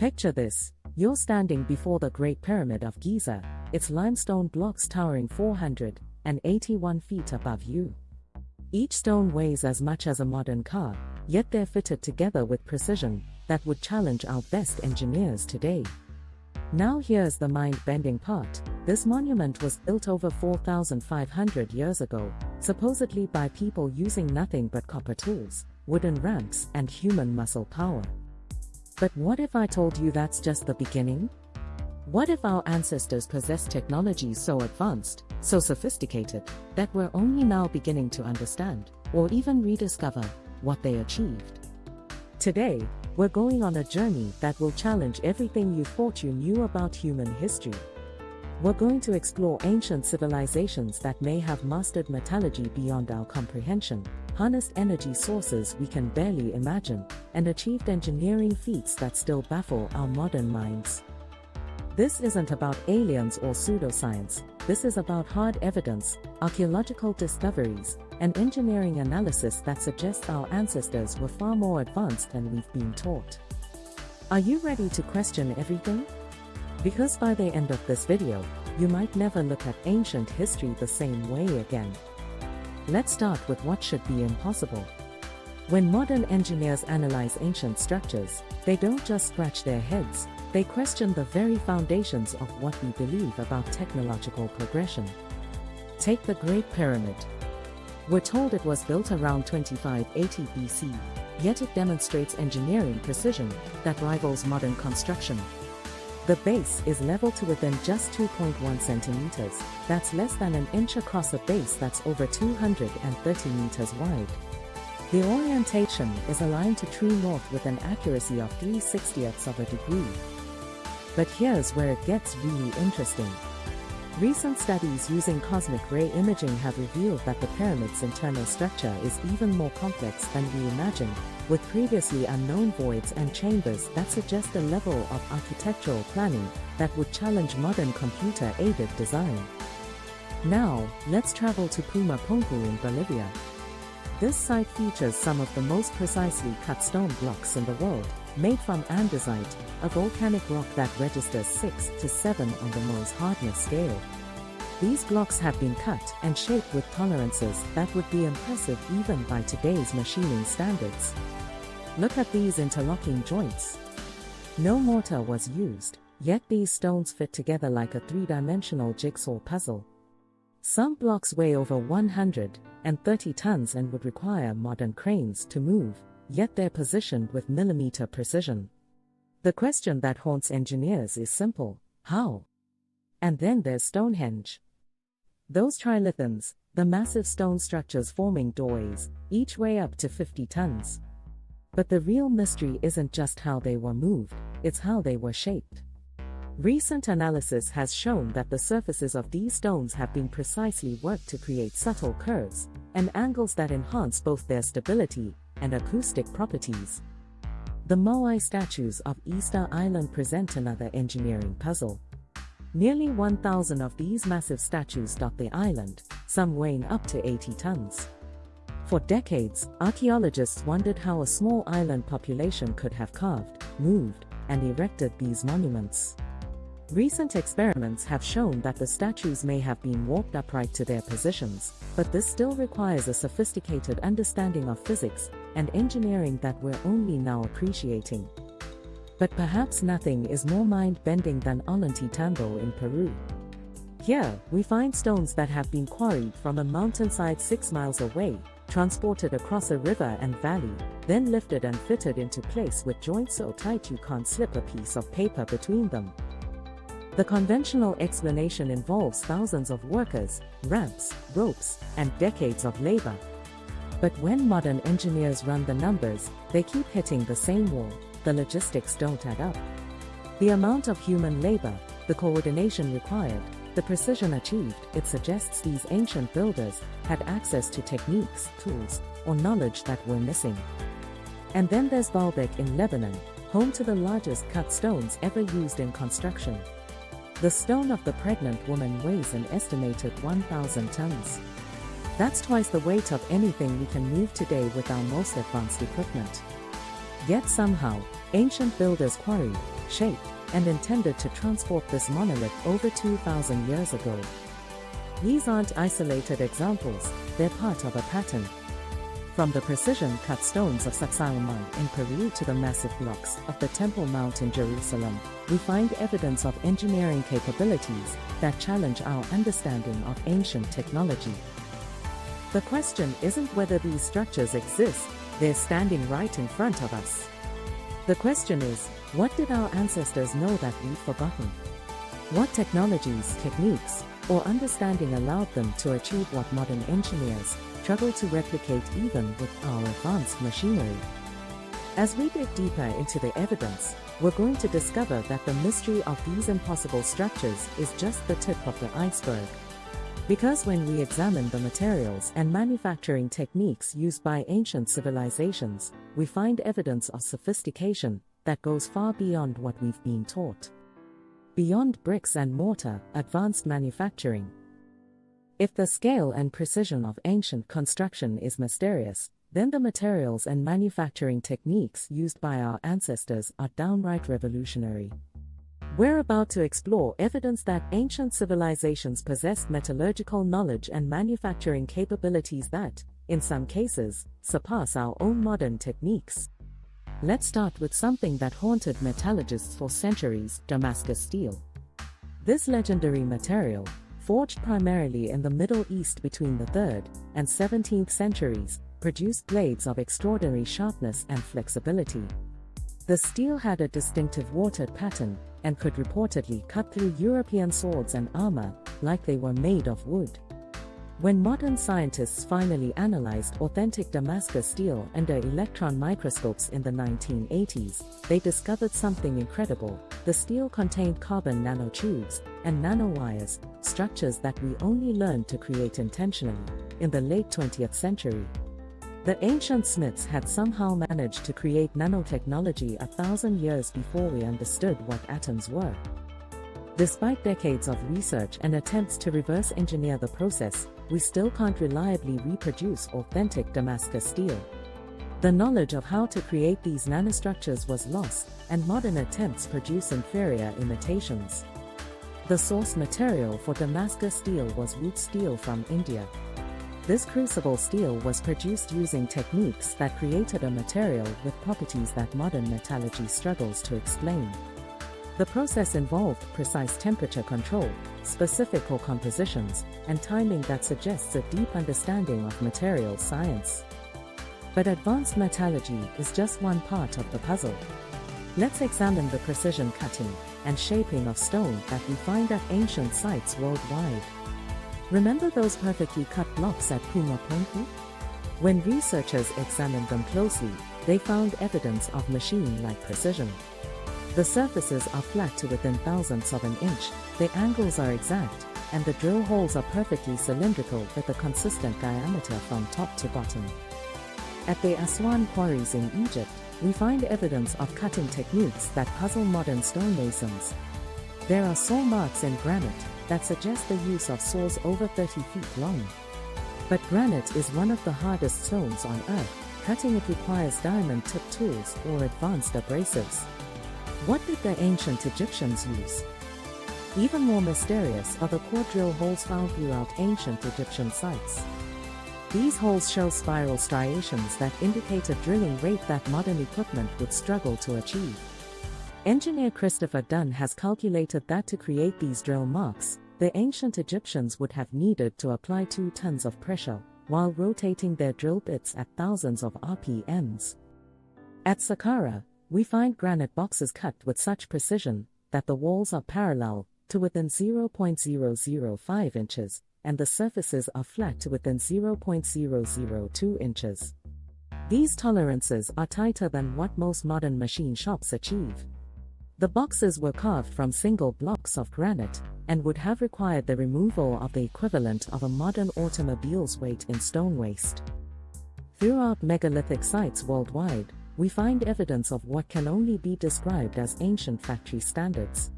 Picture this: you're standing before the Great Pyramid of Giza, its limestone blocks towering 481 feet above you. Each stone weighs as much as a modern car, yet they're fitted together with precision that would challenge our best engineers today. Now here's the mind-bending part. This monument was built over 4,500 years ago, supposedly by people using nothing but copper tools, wooden ramps, and human muscle power. But what if I told you that's just the beginning? What if our ancestors possessed technology so advanced, so sophisticated, that we're only now beginning to understand, or even rediscover, what they achieved? Today, we're going on a journey that will challenge everything you thought you knew about human history. We're going to explore ancient civilizations that may have mastered metallurgy beyond our comprehension, harnessed energy sources we can barely imagine, and achieved engineering feats that still baffle our modern minds. This isn't about aliens or pseudoscience. This is about hard evidence, archaeological discoveries, and engineering analysis that suggests our ancestors were far more advanced than we've been taught. Are you ready to question everything? Because by the end of this video, you might never look at ancient history the same way again. Let's start with what should be impossible. When modern engineers analyze ancient structures, they don't just scratch their heads, they question the very foundations of what we believe about technological progression. Take the Great Pyramid. We're told it was built around 2580 BC, yet it demonstrates engineering precision that rivals modern construction. The base is level to within just 2.1 centimeters, that's less than an inch across a base that's over 230 meters wide. The orientation is aligned to true north with an accuracy of 3/60ths of a degree. But here's where it gets really interesting. Recent studies using cosmic ray imaging have revealed that the pyramid's internal structure is even more complex than we imagined, with previously unknown voids and chambers that suggest a level of architectural planning that would challenge modern computer-aided design. Now, let's travel to Pumapunku in Bolivia. This site features some of the most precisely cut stone blocks in the world, made from andesite, a volcanic rock that registers 6 to 7 on the Mohs hardness scale. These blocks have been cut and shaped with tolerances that would be impressive even by today's machining standards. Look at these interlocking joints. No mortar was used, yet these stones fit together like a three-dimensional jigsaw puzzle. Some blocks weigh over 130 tons and would require modern cranes to move, yet they're positioned with millimeter precision. The question that haunts engineers is simple: how? And then there's Stonehenge. Those trilithons, the massive stone structures forming doorways, each weigh up to 50 tons. But the real mystery isn't just how they were moved, it's how they were shaped. Recent analysis has shown that the surfaces of these stones have been precisely worked to create subtle curves and angles that enhance both their stability and acoustic properties. The Moai statues of Easter Island present another engineering puzzle. Nearly 1,000 of these massive statues dot the island, some weighing up to 80 tons. For decades, archaeologists wondered how a small island population could have carved, moved, and erected these monuments. Recent experiments have shown that the statues may have been walked upright to their positions, but this still requires a sophisticated understanding of physics and engineering that we're only now appreciating. But perhaps nothing is more mind-bending than Ollantaytambo in Peru. Here, we find stones that have been quarried from a mountainside 6 miles away, transported across a river and valley, then lifted and fitted into place with joints so tight you can't slip a piece of paper between them. The conventional explanation involves thousands of workers, ramps, ropes, and decades of labor. But when modern engineers run the numbers, they keep hitting the same wall: the logistics don't add up. The amount of human labor, the coordination required, the precision achieved, it suggests these ancient builders had access to techniques, tools, or knowledge that we're missing. And then there's Baalbek in Lebanon, home to the largest cut stones ever used in construction. The stone of the pregnant woman weighs an estimated 1,000 tons. That's twice the weight of anything we can move today with our most advanced equipment. Yet somehow, ancient builders quarried, shape, and intended to transport this monolith over 2,000 years ago. These aren't isolated examples, they're part of a pattern. From the precision-cut stones of Sacsayhuaman in Peru to the massive blocks of the Temple Mount in Jerusalem, we find evidence of engineering capabilities that challenge our understanding of ancient technology. The question isn't whether these structures exist, they're standing right in front of us. The question is, what did our ancestors know that we've forgotten? What technologies, techniques, or understanding allowed them to achieve what modern engineers struggle to replicate even with our advanced machinery? As we dig deeper into the evidence, we're going to discover that the mystery of these impossible structures is just the tip of the iceberg. Because when we examine the materials and manufacturing techniques used by ancient civilizations, we find evidence of sophistication that goes far beyond what we've been taught. Beyond bricks and mortar, advanced manufacturing. If the scale and precision of ancient construction is mysterious, then the materials and manufacturing techniques used by our ancestors are downright revolutionary. We're about to explore evidence that ancient civilizations possessed metallurgical knowledge and manufacturing capabilities that, in some cases, surpass our own modern techniques. Let's start with something that haunted metallurgists for centuries: Damascus steel. This legendary material, forged primarily in the Middle East between the 3rd and 17th centuries, produced blades of extraordinary sharpness and flexibility. The steel had a distinctive watered pattern and could reportedly cut through European swords and armor like they were made of wood. When modern scientists finally analyzed authentic Damascus steel under electron microscopes in the 1980s, they discovered something incredible. The steel contained carbon nanotubes and nanowires, structures that we only learned to create intentionally in the late 20th century. The ancient smiths had somehow managed to create nanotechnology 1,000 years before we understood what atoms were. Despite decades of research and attempts to reverse engineer the process, we still can't reliably reproduce authentic Damascus steel. The knowledge of how to create these nanostructures was lost, and modern attempts produce inferior imitations. The source material for Damascus steel was wood steel from India. This crucible steel was produced using techniques that created a material with properties that modern metallurgy struggles to explain. The process involved precise temperature control, specific core compositions, and timing that suggests a deep understanding of material science. But advanced metallurgy is just one part of the puzzle. Let's examine the precision cutting and shaping of stone that we find at ancient sites worldwide. Remember those perfectly cut blocks at Pumapunku? When researchers examined them closely, they found evidence of machine-like precision. The surfaces are flat to within thousandths of an inch, the angles are exact, and the drill holes are perfectly cylindrical with a consistent diameter from top to bottom. At the Aswan quarries in Egypt, we find evidence of cutting techniques that puzzle modern stonemasons. There are saw marks in granite that suggest the use of saws over 30 feet long. But granite is one of the hardest stones on Earth. Cutting it requires diamond-tipped tools or advanced abrasives. What did the ancient Egyptians use? Even more mysterious are the core drill holes found throughout ancient Egyptian sites. These holes show spiral striations that indicate a drilling rate that modern equipment would struggle to achieve. Engineer Christopher Dunn has calculated that to create these drill marks, the ancient Egyptians would have needed to apply 2 tons of pressure while rotating their drill bits at thousands of RPMs. At Saqqara, we find granite boxes cut with such precision that the walls are parallel to within 0.005 inches, and the surfaces are flat to within 0.002 inches. These tolerances are tighter than what most modern machine shops achieve. The boxes were carved from single blocks of granite, and would have required the removal of the equivalent of a modern automobile's weight in stone waste. Throughout megalithic sites worldwide, we find evidence of what can only be described as ancient factory standards.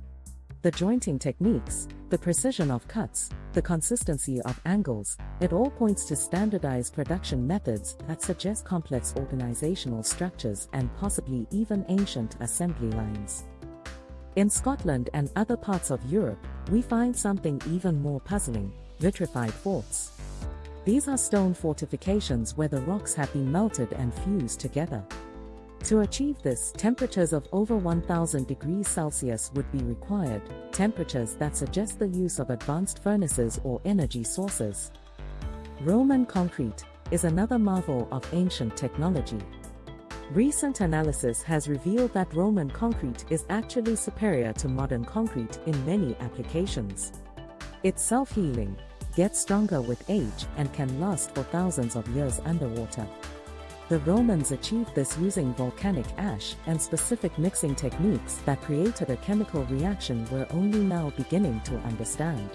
The jointing techniques, the precision of cuts, the consistency of angles, it all points to standardized production methods that suggest complex organizational structures and possibly even ancient assembly lines. In Scotland and other parts of Europe, we find something even more puzzling: vitrified forts. These are stone fortifications where the rocks have been melted and fused together. To achieve this, temperatures of over 1000 degrees Celsius would be required, temperatures that suggest the use of advanced furnaces or energy sources. Roman concrete is another marvel of ancient technology. Recent analysis has revealed that Roman concrete is actually superior to modern concrete in many applications. It's self-healing, gets stronger with age, and can last for thousands of years underwater. The Romans achieved this using volcanic ash and specific mixing techniques that created a chemical reaction we're only now beginning to understand.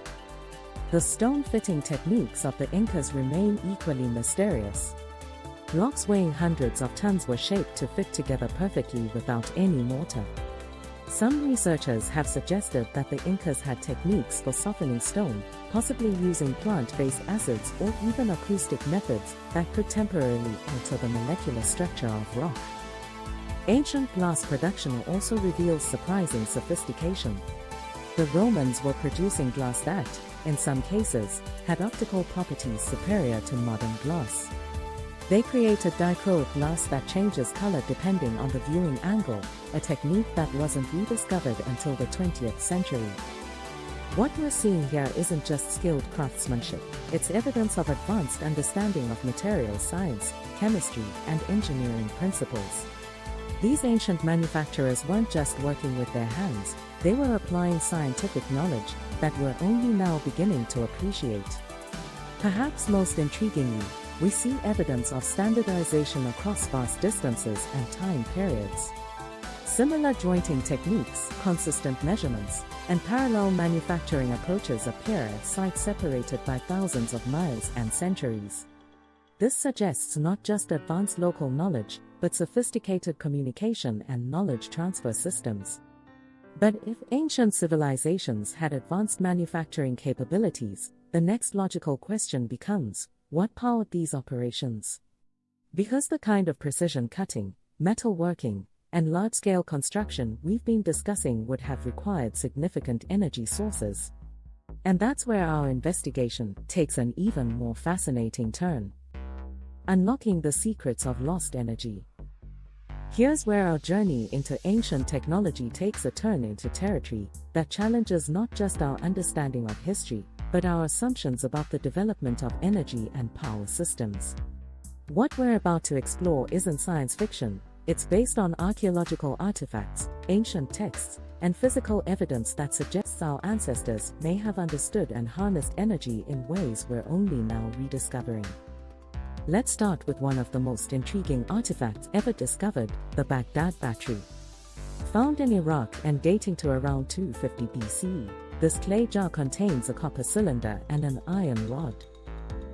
The stone-fitting techniques of the Incas remain equally mysterious. Blocks weighing hundreds of tons were shaped to fit together perfectly without any mortar. Some researchers have suggested that the Incas had techniques for softening stone, possibly using plant-based acids or even acoustic methods that could temporarily alter the molecular structure of rock. Ancient glass production also reveals surprising sophistication. The Romans were producing glass that, in some cases, had optical properties superior to modern glass. They created dichroic glass that changes color depending on the viewing angle, a technique that wasn't rediscovered until the 20th century. What we're seeing here isn't just skilled craftsmanship, it's evidence of advanced understanding of material science, chemistry, and engineering principles. These ancient manufacturers weren't just working with their hands, they were applying scientific knowledge that we're only now beginning to appreciate. Perhaps most intriguingly, we see evidence of standardization across vast distances and time periods. Similar jointing techniques, consistent measurements, and parallel manufacturing approaches appear at sites separated by thousands of miles and centuries. This suggests not just advanced local knowledge, but sophisticated communication and knowledge transfer systems. But if ancient civilizations had advanced manufacturing capabilities, the next logical question becomes, what powered these operations? Because the kind of precision cutting, metal working, and large-scale construction we've been discussing would have required significant energy sources. And that's where our investigation takes an even more fascinating turn. Unlocking the secrets of lost energy. Here's where our journey into ancient technology takes a turn into territory that challenges not just our understanding of history, but our assumptions about the development of energy and power systems. What we're about to explore isn't science fiction, it's based on archaeological artifacts, ancient texts, and physical evidence that suggests our ancestors may have understood and harnessed energy in ways we're only now rediscovering. Let's start with one of the most intriguing artifacts ever discovered, the Baghdad battery. Found in Iraq and dating to around 250 BCE, this clay jar contains a copper cylinder and an iron rod.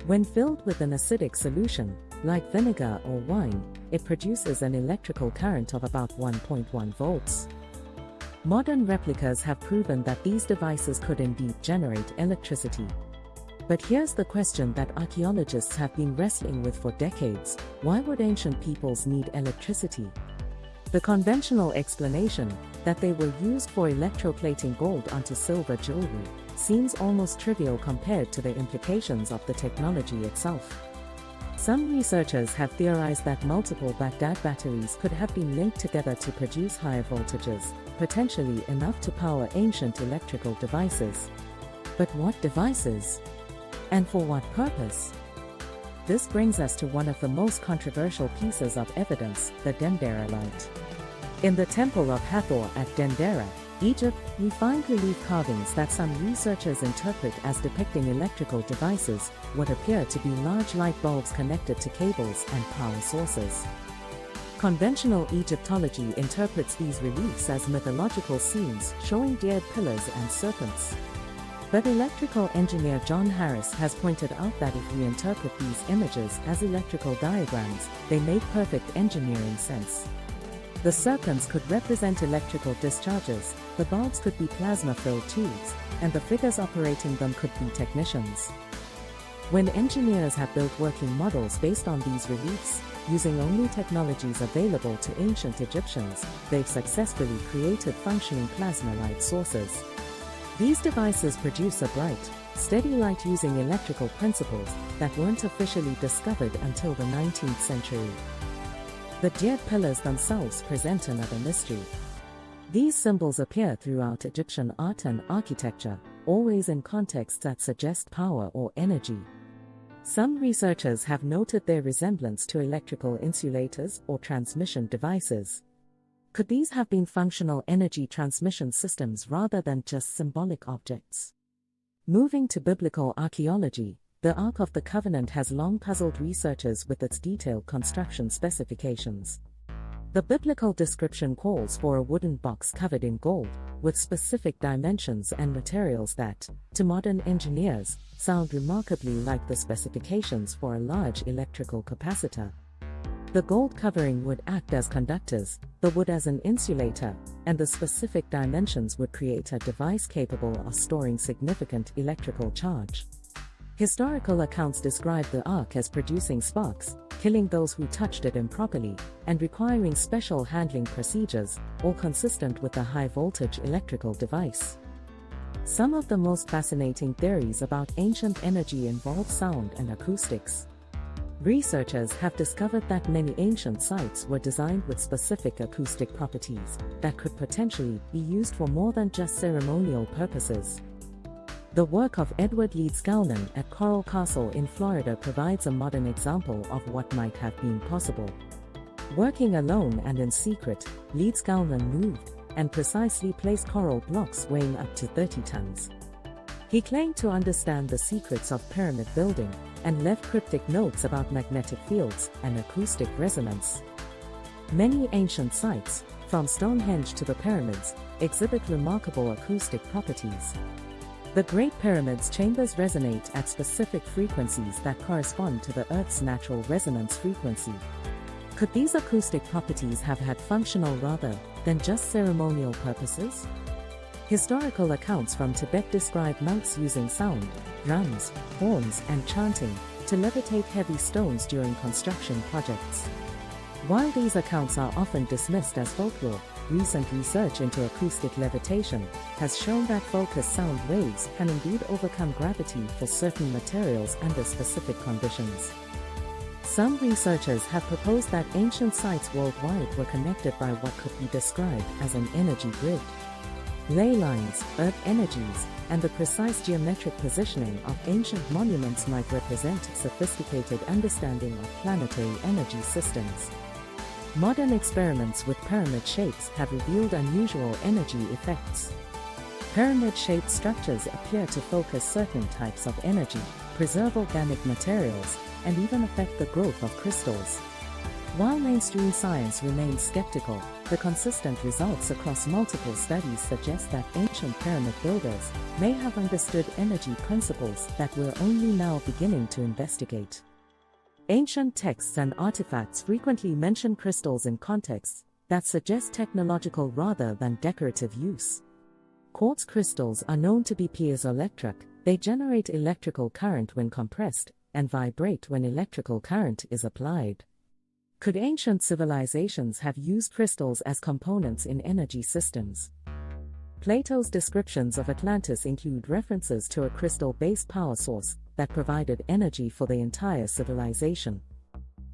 When filled with an acidic solution, like vinegar or wine, it produces an electrical current of about 1.1 volts. Modern replicas have proven that these devices could indeed generate electricity. But here's the question that archaeologists have been wrestling with for decades: why would ancient peoples need electricity? The conventional explanation, that they were used for electroplating gold onto silver jewelry, seems almost trivial compared to the implications of the technology itself. Some researchers have theorized that multiple Baghdad batteries could have been linked together to produce higher voltages, potentially enough to power ancient electrical devices. But what devices? And for what purpose? This brings us to one of the most controversial pieces of evidence, the Dendera light. In the Temple of Hathor at Dendera, Egypt, we find relief carvings that some researchers interpret as depicting electrical devices, what appear to be large light bulbs connected to cables and power sources. Conventional Egyptology interprets these reliefs as mythological scenes showing dared pillars and serpents. But electrical engineer John Harris has pointed out that if we interpret these images as electrical diagrams, they make perfect engineering sense. The serpents could represent electrical discharges, the bulbs could be plasma-filled tubes, and the figures operating them could be technicians. When engineers have built working models based on these reliefs, using only technologies available to ancient Egyptians, they've successfully created functioning plasma light sources. These devices produce a bright, steady light using electrical principles that weren't officially discovered until the 19th century. The diyad pillars themselves present another mystery. These symbols appear throughout Egyptian art and architecture, always in contexts that suggest power or energy. Some researchers have noted their resemblance to electrical insulators or transmission devices. Could these have been functional energy transmission systems rather than just symbolic objects? Moving to biblical archaeology, the Ark of the Covenant has long puzzled researchers with its detailed construction specifications. The biblical description calls for a wooden box covered in gold, with specific dimensions and materials that, to modern engineers, sound remarkably like the specifications for a large electrical capacitor. The gold covering would act as conductors, the wood as an insulator, and the specific dimensions would create a device capable of storing significant electrical charge. Historical accounts describe the ark as producing sparks, killing those who touched it improperly, and requiring special handling procedures, all consistent with a high-voltage electrical device. Some of the most fascinating theories about ancient energy involve sound and acoustics. Researchers have discovered that many ancient sites were designed with specific acoustic properties that could potentially be used for more than just ceremonial purposes. The work of Edward Leeds-Gowland at Coral Castle in Florida provides a modern example of what might have been possible. Working alone and in secret, Leeds-Gowland moved and precisely placed coral blocks weighing up to 30 tons. He claimed to understand the secrets of pyramid building and left cryptic notes about magnetic fields and acoustic resonance. Many ancient sites, from Stonehenge to the pyramids, exhibit remarkable acoustic properties. The Great Pyramid's chambers resonate at specific frequencies that correspond to the Earth's natural resonance frequency. Could these acoustic properties have had functional rather than just ceremonial purposes? Historical accounts from Tibet describe monks using sound, drums, horns, and chanting to levitate heavy stones during construction projects. While these accounts are often dismissed as folklore, recent research into acoustic levitation has shown that focused sound waves can indeed overcome gravity for certain materials under specific conditions. Some researchers have proposed that ancient sites worldwide were connected by what could be described as an energy grid. Ley lines, earth energies, and the precise geometric positioning of ancient monuments might represent a sophisticated understanding of planetary energy systems. Modern experiments with pyramid shapes have revealed unusual energy effects. Pyramid-shaped structures appear to focus certain types of energy, preserve organic materials, and even affect the growth of crystals. While mainstream science remains skeptical, the consistent results across multiple studies suggest that ancient pyramid builders may have understood energy principles that we're only now beginning to investigate. Ancient texts and artifacts frequently mention crystals in contexts that suggest technological rather than decorative use. Quartz crystals are known to be piezoelectric. They generate electrical current when compressed and vibrate when electrical current is applied. Could ancient civilizations have used crystals as components in energy systems? Plato's descriptions of Atlantis include references to a crystal-based power source that provided energy for the entire civilization.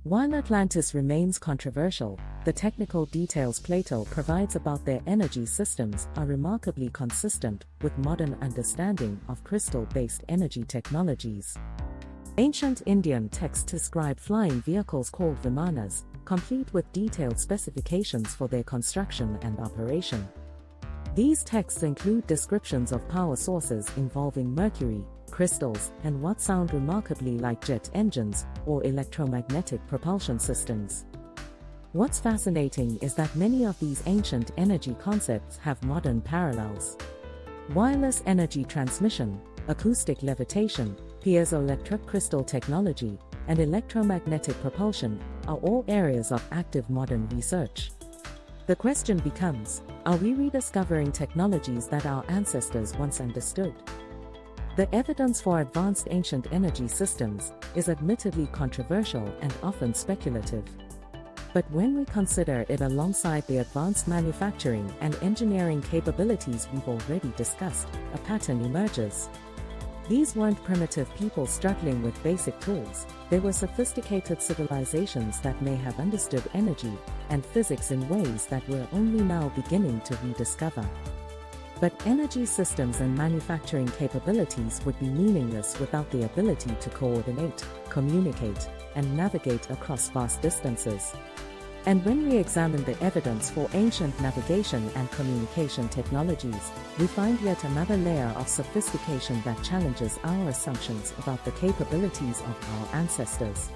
While Atlantis remains controversial, the technical details Plato provides about their energy systems are remarkably consistent with modern understanding of crystal-based energy technologies. Ancient Indian texts describe flying vehicles called vimanas, complete with detailed specifications for their construction and operation. These texts include descriptions of power sources involving mercury, crystals, and what sound remarkably like jet engines or electromagnetic propulsion systems. What's fascinating is that many of these ancient energy concepts have modern parallels. Wireless energy transmission, acoustic levitation, piezoelectric crystal technology, and electromagnetic propulsion are all areas of active modern research. The question becomes, are we rediscovering technologies that our ancestors once understood? The evidence for advanced ancient energy systems is admittedly controversial and often speculative. But when we consider it alongside the advanced manufacturing and engineering capabilities we've already discussed, a pattern emerges. These weren't primitive people struggling with basic tools, they were sophisticated civilizations that may have understood energy and physics in ways that we're only now beginning to rediscover. But energy systems and manufacturing capabilities would be meaningless without the ability to coordinate, communicate, and navigate across vast distances. And when we examine the evidence for ancient navigation and communication technologies, we find yet another layer of sophistication that challenges our assumptions about the capabilities of our ancestors.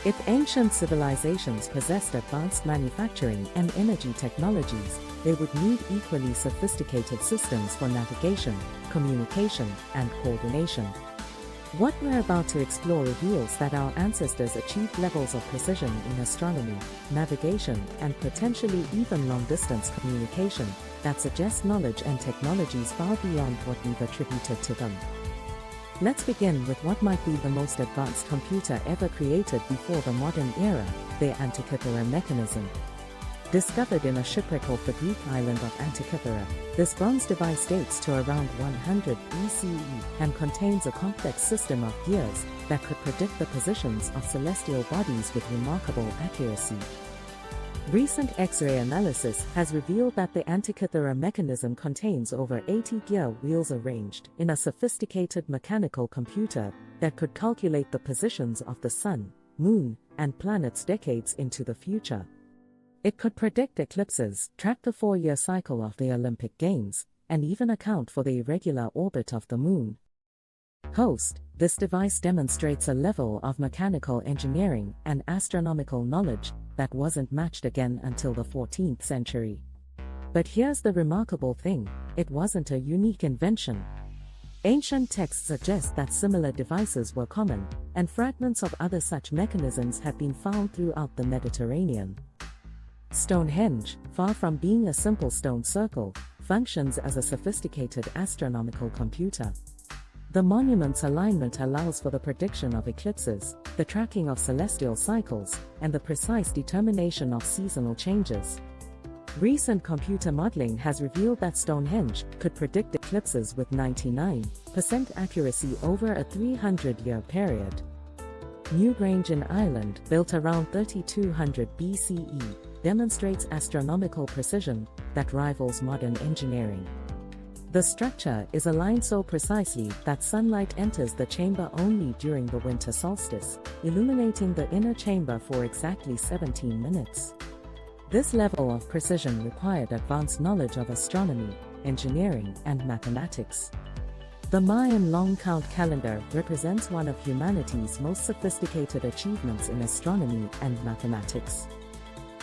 If ancient civilizations possessed advanced manufacturing and energy technologies, they would need equally sophisticated systems for navigation, communication, and coordination. What we're about to explore reveals that our ancestors achieved levels of precision in astronomy, navigation, and potentially even long-distance communication that suggest knowledge and technologies far beyond what we've attributed to them. Let's begin with what might be the most advanced computer ever created before the modern era, the antikythera mechanism. Discovered in a shipwreck off the Greek island of Antikythera, this bronze device dates to around 100 BCE and contains a complex system of gears that could predict the positions of celestial bodies with remarkable accuracy. Recent X-ray analysis has revealed that the antikythera mechanism contains over 80 gear wheels arranged in a sophisticated mechanical computer that could calculate the positions of the Sun, Moon, and planets decades into the future. It could predict eclipses, track the 4-year cycle of the Olympic Games, and even account for the irregular orbit of the Moon. This device demonstrates a level of mechanical engineering and astronomical knowledge that wasn't matched again until the 14th century. But here's the remarkable thing, it wasn't a unique invention. Ancient texts suggest that similar devices were common, and fragments of other such mechanisms have been found throughout the Mediterranean. Stonehenge, far from being a simple stone circle, functions as a sophisticated astronomical computer. The monument's alignment allows for the prediction of eclipses, the tracking of celestial cycles, and the precise determination of seasonal changes. Recent computer modeling has revealed that Stonehenge could predict eclipses with 99% accuracy over a 300-year period. Newgrange in Ireland, built around 3200 BCE, demonstrates astronomical precision that rivals modern engineering. The structure is aligned so precisely that sunlight enters the chamber only during the winter solstice, illuminating the inner chamber for exactly 17 minutes. This level of precision required advanced knowledge of astronomy, engineering, and mathematics. The Mayan long count calendar represents one of humanity's most sophisticated achievements in astronomy and mathematics.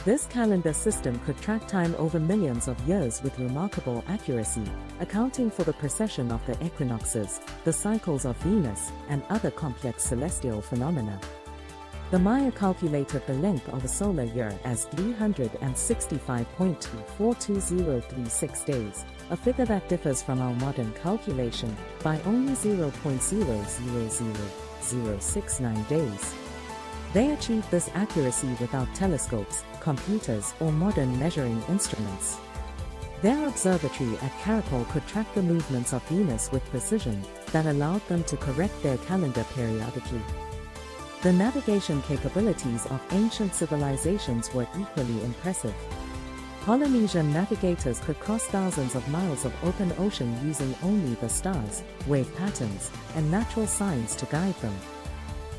This calendar system could track time over millions of years with remarkable accuracy, accounting for the precession of the equinoxes, the cycles of Venus, and other complex celestial phenomena. The Maya calculated the length of a solar year as 365.24236 days, a figure that differs from our modern calculation by only 0.000069 days. They achieved this accuracy without telescopes, computers, or modern measuring instruments. Their observatory at Caracol could track the movements of Venus with precision that allowed them to correct their calendar periodically. The navigation capabilities of ancient civilizations were equally impressive. Polynesian navigators could cross thousands of miles of open ocean using only the stars, wave patterns, and natural signs to guide them.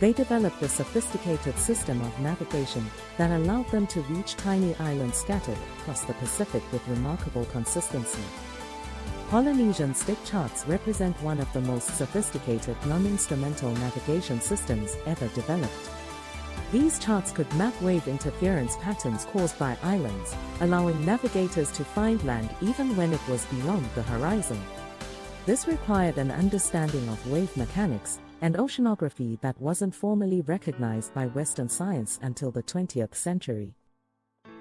They developed a sophisticated system of navigation that allowed them to reach tiny islands scattered across the Pacific with remarkable consistency. Polynesian stick charts represent one of the most sophisticated non-instrumental navigation systems ever developed. These charts could map wave interference patterns caused by islands, allowing navigators to find land even when it was beyond the horizon. This required an understanding of wave mechanics and oceanography that wasn't formally recognized by Western science until the 20th century.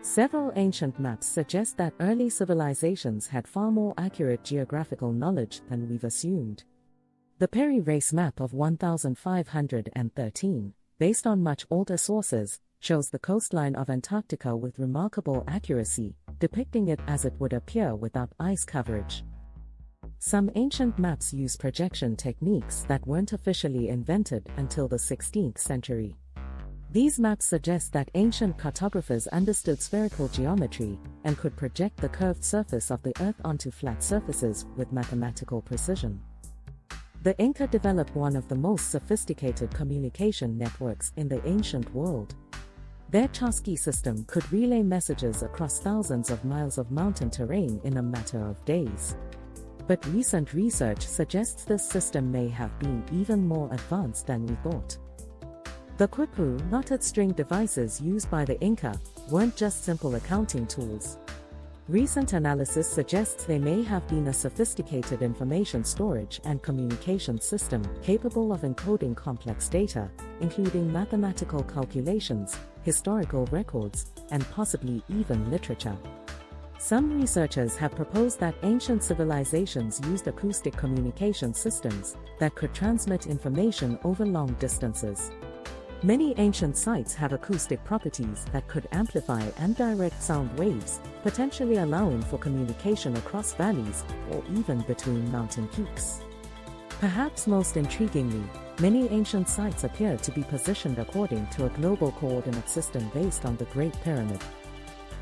Several ancient maps suggest that early civilizations had far more accurate geographical knowledge than we've assumed. The Peri Race map of 1513, based on much older sources, shows the coastline of Antarctica with remarkable accuracy, depicting it as it would appear without ice coverage. Some ancient maps use projection techniques that weren't officially invented until the 16th century. These maps suggest that ancient cartographers understood spherical geometry and could project the curved surface of the Earth onto flat surfaces with mathematical precision. The Inca developed one of the most sophisticated communication networks in the ancient world. Their chasqui system could relay messages across thousands of miles of mountain terrain in a matter of days. But recent research suggests this system may have been even more advanced than we thought. The quipu, knotted string devices used by the Inca, weren't just simple accounting tools. Recent analysis suggests they may have been a sophisticated information storage and communication system capable of encoding complex data, including mathematical calculations, historical records, and possibly even literature. Some researchers have proposed that ancient civilizations used acoustic communication systems that could transmit information over long distances. Many ancient sites have acoustic properties that could amplify and direct sound waves, potentially allowing for communication across valleys or even between mountain peaks. Perhaps most intriguingly, many ancient sites appear to be positioned according to a global coordinate system based on the Great Pyramid.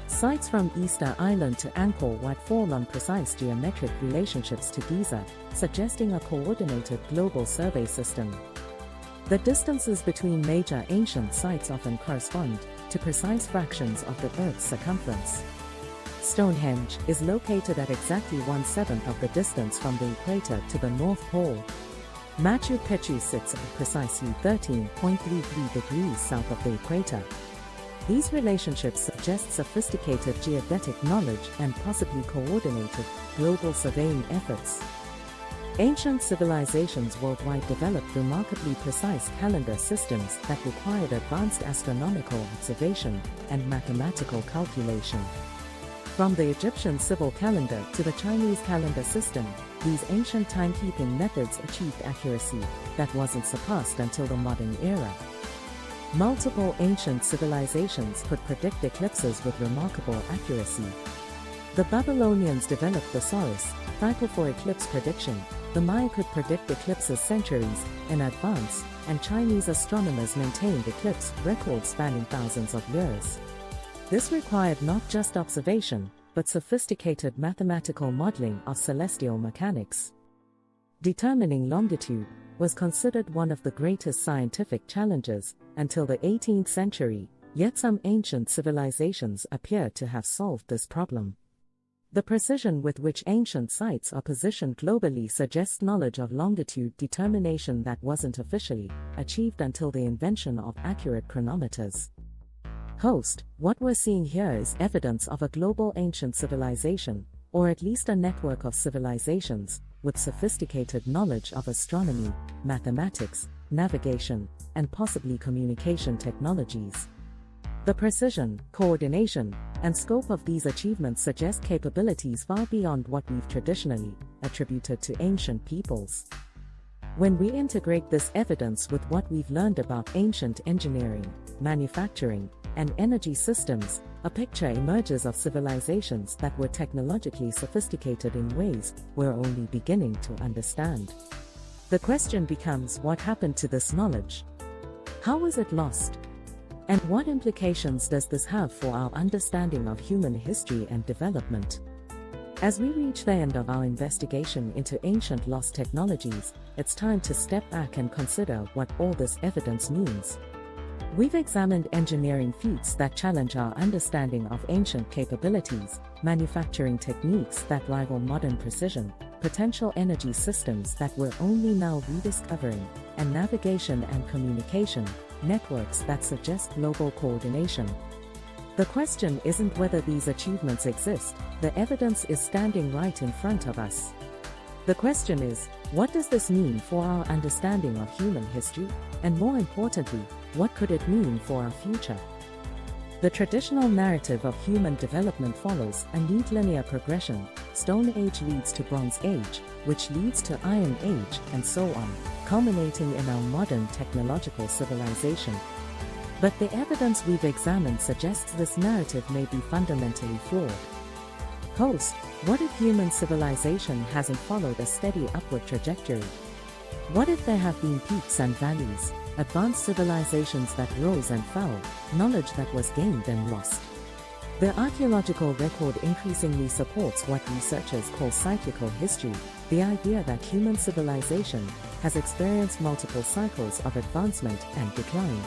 Sites from Easter Island to Angkor Wat fall on precise geometric relationships to Giza, suggesting a coordinated global survey system. The distances between major ancient sites often correspond to precise fractions of the Earth's circumference. Stonehenge is located at exactly 1/7 of the distance from the equator to the North Pole. Machu Picchu sits at precisely 13.33 degrees south of the equator. These relationships suggest sophisticated geodetic knowledge and possibly coordinated global surveying efforts. Ancient civilizations worldwide developed remarkably precise calendar systems that required advanced astronomical observation and mathematical calculation. From the Egyptian civil calendar to the Chinese calendar system, these ancient timekeeping methods achieved accuracy that wasn't surpassed until the modern era. Multiple ancient civilizations could predict eclipses with remarkable accuracy. The Babylonians developed the Saurus, cycle for eclipse prediction. The Maya could predict eclipses centuries in advance, and Chinese astronomers maintained eclipse records spanning thousands of years. This required not just observation, but sophisticated mathematical modeling of celestial mechanics. Determining longitude was considered one of the greatest scientific challenges until the 18th century, yet some ancient civilizations appear to have solved this problem. The precision with which ancient sites are positioned globally suggests knowledge of longitude determination that wasn't officially achieved until the invention of accurate chronometers. Host, what we're seeing here is evidence of a global ancient civilization, or at least a network of civilizations, with sophisticated knowledge of astronomy, mathematics, navigation, and possibly communication technologies. The precision, coordination, and scope of these achievements suggest capabilities far beyond what we've traditionally attributed to ancient peoples. When we integrate this evidence with what we've learned about ancient engineering, manufacturing, and energy systems, a picture emerges of civilizations that were technologically sophisticated in ways we're only beginning to understand. The question becomes, what happened to this knowledge? How was it lost? And what implications does this have for our understanding of human history and development? As we reach the end of our investigation into ancient lost technologies, it's time to step back and consider what all this evidence means. We've examined engineering feats that challenge our understanding of ancient capabilities, manufacturing techniques that rival modern precision, potential energy systems that we're only now rediscovering, and navigation and communication networks that suggest global coordination. The question isn't whether these achievements exist, the evidence is standing right in front of us. The question is, what does this mean for our understanding of human history? And more importantly, what could it mean for our future? The traditional narrative of human development follows a neat linear progression. Stone Age leads to Bronze Age, which leads to Iron Age, and so on, culminating in our modern technological civilization. But the evidence we've examined suggests this narrative may be fundamentally flawed. Host, what if human civilization hasn't followed a steady upward trajectory? What if there have been peaks and valleys, advanced civilizations that rose and fell, knowledge that was gained and lost? The archaeological record increasingly supports what researchers call cyclical history, the idea that human civilization has experienced multiple cycles of advancement and decline.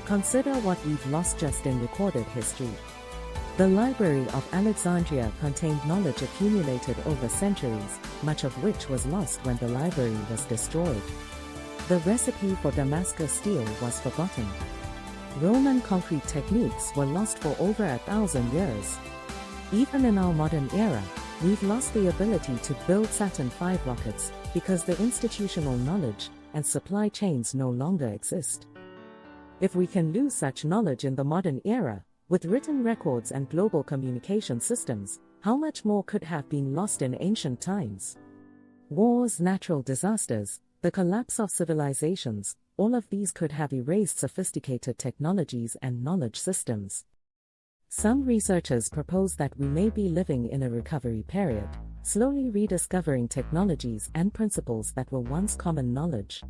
Consider what we've lost just in recorded history. The Library of Alexandria contained knowledge accumulated over centuries, much of which was lost when the library was destroyed. The recipe for Damascus steel was forgotten. Roman concrete techniques were lost for over 1,000 years. Even in our modern era, we've lost the ability to build Saturn V rockets because the institutional knowledge and supply chains no longer exist. If we can lose such knowledge in the modern era, with written records and global communication systems, how much more could have been lost in ancient times? Wars, natural disasters, the collapse of civilizations, all of these could have erased sophisticated technologies and knowledge systems. Some researchers propose that we may be living in a recovery period, slowly rediscovering technologies and principles that were once common knowledge.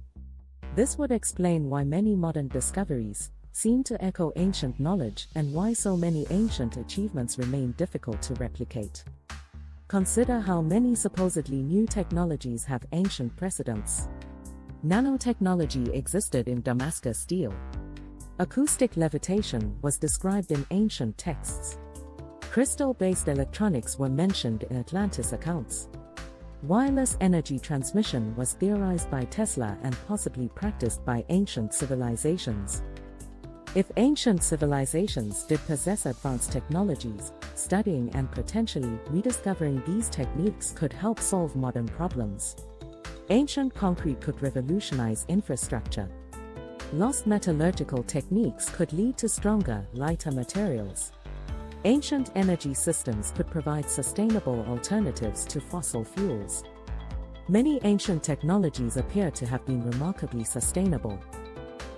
This would explain why many modern discoveries seem to echo ancient knowledge and why so many ancient achievements remain difficult to replicate. Consider how many supposedly new technologies have ancient precedents. Nanotechnology existed in Damascus steel. Acoustic levitation was described in ancient texts. Crystal-based electronics were mentioned in Atlantis accounts. Wireless energy transmission was theorized by Tesla and possibly practiced by ancient civilizations. If ancient civilizations did possess advanced technologies, studying and potentially rediscovering these techniques could help solve modern problems. Ancient concrete could revolutionize infrastructure. Lost metallurgical techniques could lead to stronger, lighter materials. Ancient energy systems could provide sustainable alternatives to fossil fuels. Many ancient technologies appear to have been remarkably sustainable.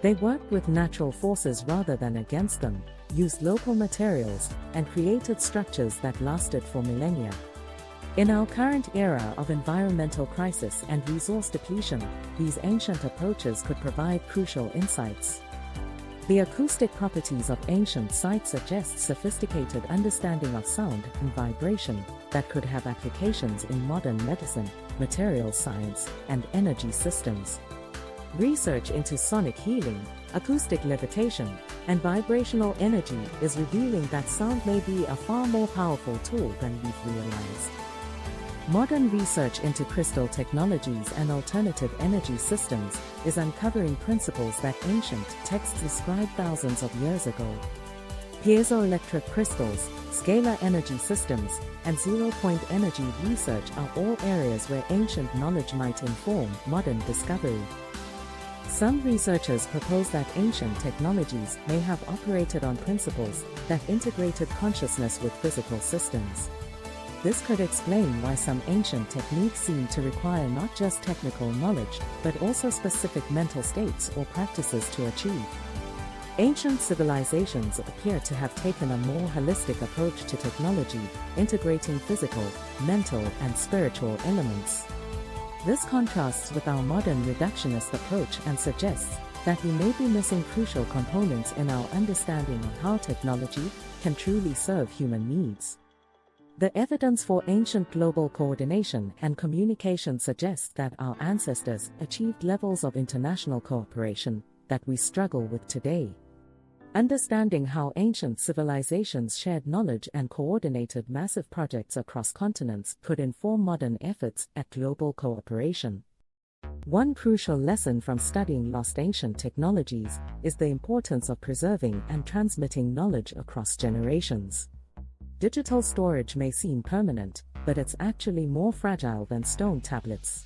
They worked with natural forces rather than against them, used local materials, and created structures that lasted for millennia. In our current era of environmental crisis and resource depletion, these ancient approaches could provide crucial insights. The acoustic properties of ancient sites suggest sophisticated understanding of sound and vibration that could have applications in modern medicine, materials science, and energy systems. Research into sonic healing, acoustic levitation, and vibrational energy is revealing that sound may be a far more powerful tool than we've realized. Modern research into crystal technologies and alternative energy systems is uncovering principles that ancient texts described thousands of years ago. Piezoelectric crystals, scalar energy systems, and zero-point energy research are all areas where ancient knowledge might inform modern discovery. Some researchers propose that ancient technologies may have operated on principles that integrated consciousness with physical systems. This could explain why some ancient techniques seem to require not just technical knowledge, but also specific mental states or practices to achieve. Ancient civilizations appear to have taken a more holistic approach to technology, integrating physical, mental, and spiritual elements. This contrasts with our modern reductionist approach and suggests that we may be missing crucial components in our understanding of how technology can truly serve human needs. The evidence for ancient global coordination and communication suggests that our ancestors achieved levels of international cooperation that we struggle with today. Understanding how ancient civilizations shared knowledge and coordinated massive projects across continents could inform modern efforts at global cooperation. One crucial lesson from studying lost ancient technologies is the importance of preserving and transmitting knowledge across generations. Digital storage may seem permanent, but it's actually more fragile than stone tablets.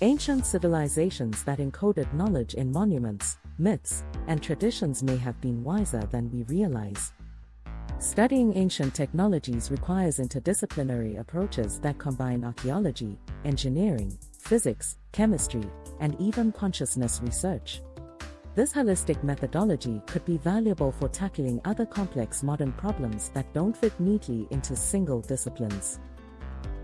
Ancient civilizations that encoded knowledge in monuments, myths, and traditions may have been wiser than we realize. Studying ancient technologies requires interdisciplinary approaches that combine archaeology, engineering, physics, chemistry, and even consciousness research. This holistic methodology could be valuable for tackling other complex modern problems that don't fit neatly into single disciplines.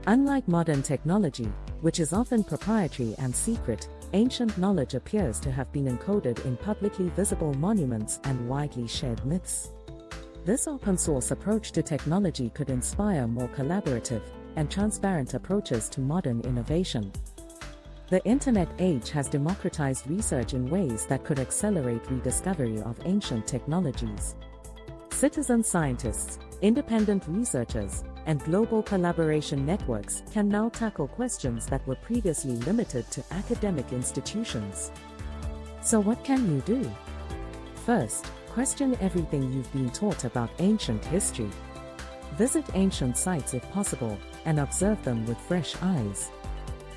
Unlike modern technology, which is often proprietary and secret, ancient knowledge appears to have been encoded in publicly visible monuments and widely shared myths. This open-source approach to technology could inspire more collaborative and transparent approaches to modern innovation. The Internet age has democratized research in ways that could accelerate rediscovery of ancient technologies. Citizen scientists, independent researchers, and global collaboration networks can now tackle questions that were previously limited to academic institutions. So what can you do? First, question everything you've been taught about ancient history. Visit ancient sites if possible, and observe them with fresh eyes.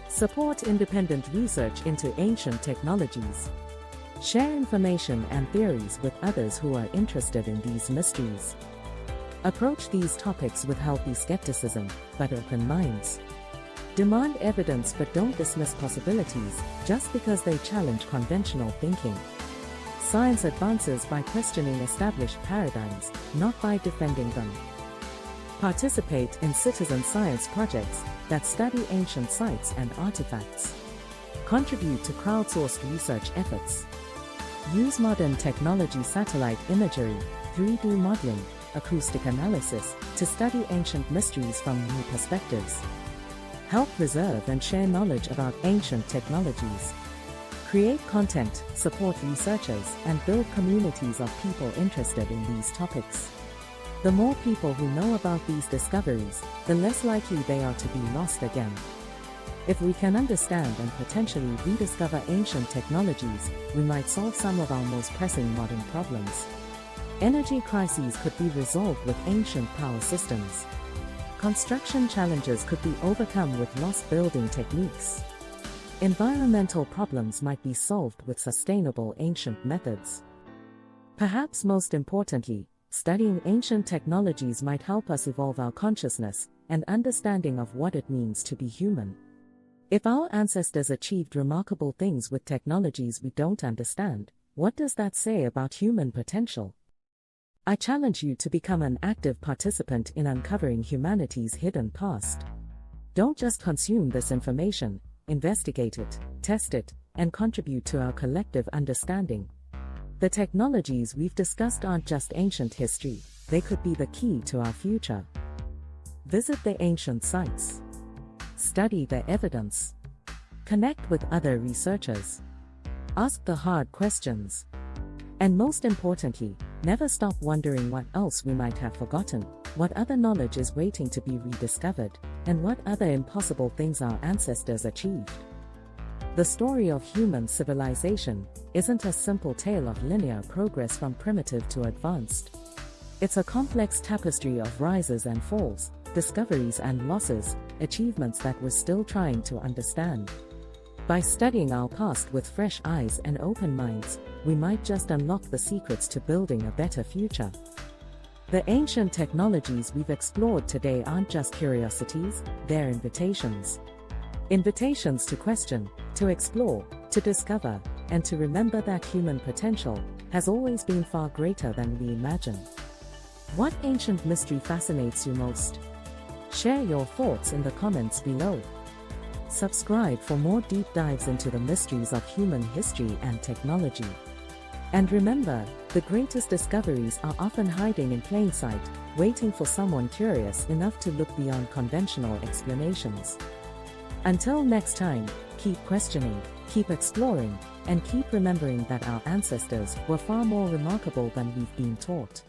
Support independent research into ancient technologies. Share information and theories with others who are interested in these mysteries. Approach these topics with healthy skepticism, but open minds. Demand evidence but don't dismiss possibilities just because they challenge conventional thinking. Science advances by questioning established paradigms, not by defending them. Participate in citizen science projects that study ancient sites and artifacts. Contribute to crowdsourced research efforts. Use modern technology, satellite imagery, 3D modeling, acoustic analysis to study ancient mysteries from new perspectives. Help preserve and share knowledge about ancient technologies. Create content, support researchers, and build communities of people interested in these topics. The more people who know about these discoveries, the less likely they are to be lost again. If we can understand and potentially rediscover ancient technologies, we might solve some of our most pressing modern problems. Energy crises could be resolved with ancient power systems. Construction challenges could be overcome with lost building techniques. Environmental problems might be solved with sustainable ancient methods. Perhaps most importantly, studying ancient technologies might help us evolve our consciousness and understanding of what it means to be human. If our ancestors achieved remarkable things with technologies we don't understand, what does that say about human potential? I challenge you to become an active participant in uncovering humanity's hidden past. Don't just consume this information, investigate it, test it, and contribute to our collective understanding. The technologies we've discussed aren't just ancient history, they could be the key to our future. Visit the ancient sites. Study the evidence. Connect with other researchers. Ask the hard questions. And most importantly, never stop wondering what else we might have forgotten, what other knowledge is waiting to be rediscovered, and what other impossible things our ancestors achieved. The story of human civilization isn't a simple tale of linear progress from primitive to advanced. It's a complex tapestry of rises and falls, discoveries and losses, achievements that we're still trying to understand. By studying our past with fresh eyes and open minds, we might just unlock the secrets to building a better future. The ancient technologies we've explored today aren't just curiosities, they're invitations. Invitations to question, to explore, to discover, and to remember that human potential has always been far greater than we imagine. What ancient mystery fascinates you most? Share your thoughts in the comments below. Subscribe for more deep dives into the mysteries of human history and technology. And remember, the greatest discoveries are often hiding in plain sight, waiting for someone curious enough to look beyond conventional explanations. Until next time, keep questioning, keep exploring, and keep remembering that our ancestors were far more remarkable than we've been taught.